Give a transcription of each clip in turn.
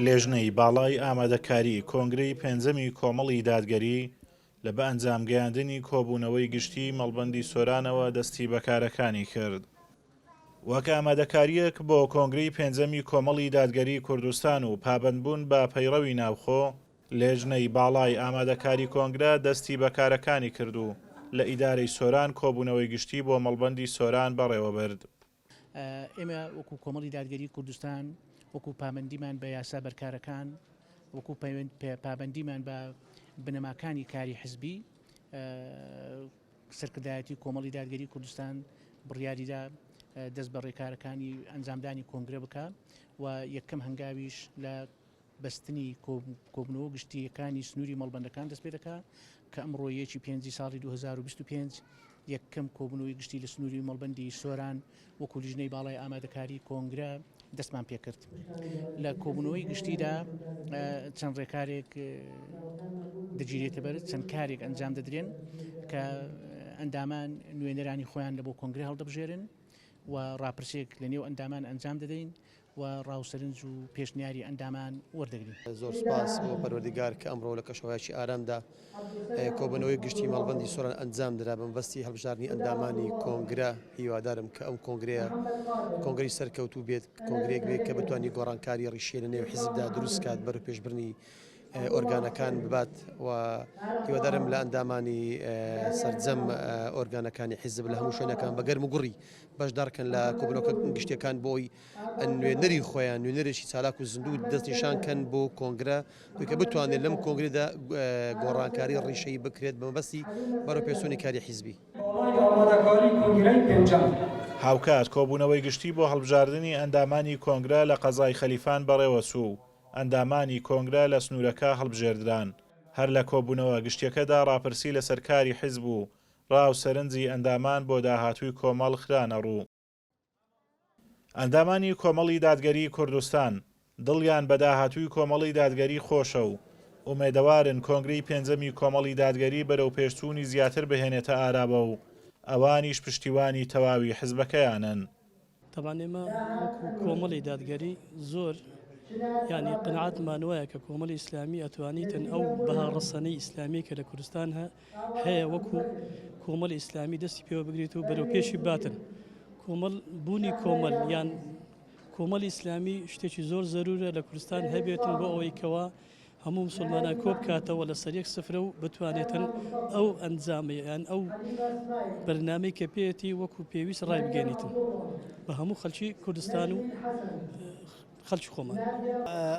لێژنەی باڵای ئامادەکاری کۆنگرەی پێنجەمی کۆمەڵی دادگەری لە بە ئەنجامگەیاندنی کۆبوونەوەی گشتی مەڵبەندی سۆرانەوە دەستی بەکارەکانی کرد. وەک ئامادەکاریەک بۆ کۆنگرەی پێنجەمی کۆمەڵی دادگەری کوردستان و پابەندبوون بە پەیڕەوی ناوخۆ، لێژنەی باڵای ئامادەکاری کۆنگرە دەستی بەکارەکانی کرد و لە ئیدارەی سۆران کۆبوونەوەی گشتی بۆ مەڵبەندی سۆران بەڕێوەبرد. ئێمە وەکو کۆمەڵی دادگەری کوردستان وەکو پابەندیمان بە یاسا بەرکارەکان وەکو پابەندیمان بە بنەماکانی کاری حزبی سەرکردایەتی کۆمەڵی دادگەری کوردستان بڕیاریدا دەست بە ڕێکارەکانی ئەنجامدانی کۆنگرە بکە و یەکەم هەنگاویش لە بەستنی کۆبنەوە گشتیەکانی سنووری مەڵبەندەکان دەست پێ دەکات کە ئەمڕۆ یەکی پێنجی ساڵی 2025 یەکەم کۆبنەوەی گشتی لە سنووری مەڵبەندی سۆران وەکو لیژنەی باڵای ئامادەکاری کۆنگرە دەستمان پێکرد. لە کۆبنەوەی گشتیدا چەند ڕێکارێک دەگیرێتە بەر چەند کارێک ئەنجام دەدرێن کە ئەندامان نوێنەرانی خۆیان لە بۆ کۆنگرە هەڵدەبژێرن و ڕاپرسێک لە نێو ئەندامان ئەنجام دەدەین و ڕاوسەرنج و پێشنیاری ئەندامان وەردەگرین. زۆر سپاس بۆ پەروەردیگار کە ئەمڕۆ لە کەشەوایەکی ئارامدا کۆبنەوەی گشتی مەڵبەندی سۆران ئەنجام درا بەمبەستی هەڵبژاردننی ئەندامانی کۆنگرە. هیوادارم کە ئەم کۆنگری سەرکەوتوو بێت، کۆنگرێک بێت کە بتوانانی گۆڕانکاری ڕیشێ لە نێو حیزبدا دروست کات بەرەو پێشبرنی ئۆرگانەکان ببات و هیوادارم لە ئەندامانی سەرجەم ئۆرگانەکانی حیزب لە هەموو شوێنەکان بە گەرم و گوڕی بەشدارکەن لە کۆبنەوەکە گشتیەکان بۆی نوێنەری خۆیان نوێنەرێکی چالاک و زیندوو دەستنیشانکەن بۆ کۆنگرە کە بتوانێت لەم کۆنگرێدا گۆڕانکاری ڕیشەی بکرێت بەمەبەستی بەرەو پێچوونی کاری حیزبی. هاوکات کۆبوونەوەی گشتی بۆ هەڵبژاردننی ئەندامانی کۆنگرە لە قەزای خەلیفان بەڕێوەچوو. ئەندامانی کۆنگرە لە سنوورەکە هەڵبژێردران. هەر لە کۆبوونەوە گشتیەکەدا ڕاپرسی لە سەرکاری حیزب و ڕاوسەرنجی ئەندامان بۆ داهاتووی کۆمەڵ خرانە ڕوو. ئەندامانی کۆمەڵی دادگەری کوردستان دڵیان بە داهاتووی کۆمەڵی دادگەری خۆشە و ئومێدەوارن کۆنگرەی پێنجەمی کۆمەڵی دادگەری بەرەو پێشچوونی زیاتر بهێنێتە ئارابە و ئەوانیش پشتیوانی تەواوی حیزبەکەیانن. طبعاً ئێمە وەکو کۆمەڵی دادگەری زۆر یعنی قناعەتمان وایە کە کۆمەڵی ئیسلامی ئەتوانیتن ئەو بەها ڕەسەنەی ئیسلامی کە لە کوردستان هەیە وەکو کۆمەڵی ئیسلامی دەستی پێوە بگریت و بەرەو پێشی باتن. کۆمەڵ بوونی کۆمەڵ یان کۆمەڵی ئیسلامی شتێکی زۆر زەرورە لە کوردستان هەبێتن بۆ ئەوەی کەوا هەموو مسلمانان کۆ بکاتەوە لە سەر یەک سفرە و بتوانێتن ئەو ئەنجامە یان ئەو بەرنامەی کە پێێتی وەکو پێویست ڕای بگەێنیتن بە هەموو خەڵکی کوردستان و خەڵکی خۆمان.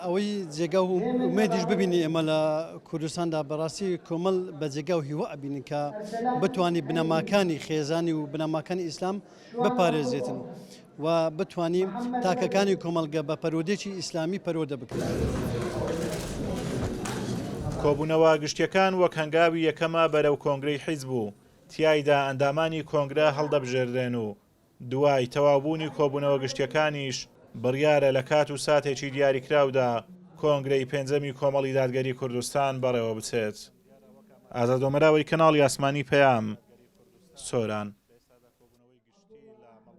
ئەوەی جێگا و ئومێدیش ببینی ئێمە لە کوردستاندا بەڕاستی کۆمەڵ بە جێگا و هیوا ئەبینن کە بتوانی بنەماکانی خێزانی و بنەماکانی ئیسلام بپارێزێتن و بتوانی تاکەکانی کۆمەڵگە بە پەرۆدێکی ئیسلامی پەرۆدە بکرێت. کۆبوونەوە گشتیەکان وەک هەنگاوی یەکەمە بەرەو کۆنگرەی حیزب و تیایدا ئەندامانی کۆنگرە هەڵدەبژێردرێن و دوای تەواوبوونی کۆبوونەوە گشتیەکانیش بڕیارە لە کات و ساتێکی دیاریکراودا کۆنگرەی پێنجەمی کۆمەڵی دادگەری کوردستان بەڕێوە بچێت. ئازادۆمەراوی کەناڵی ئاسمانی پەیام، سۆران.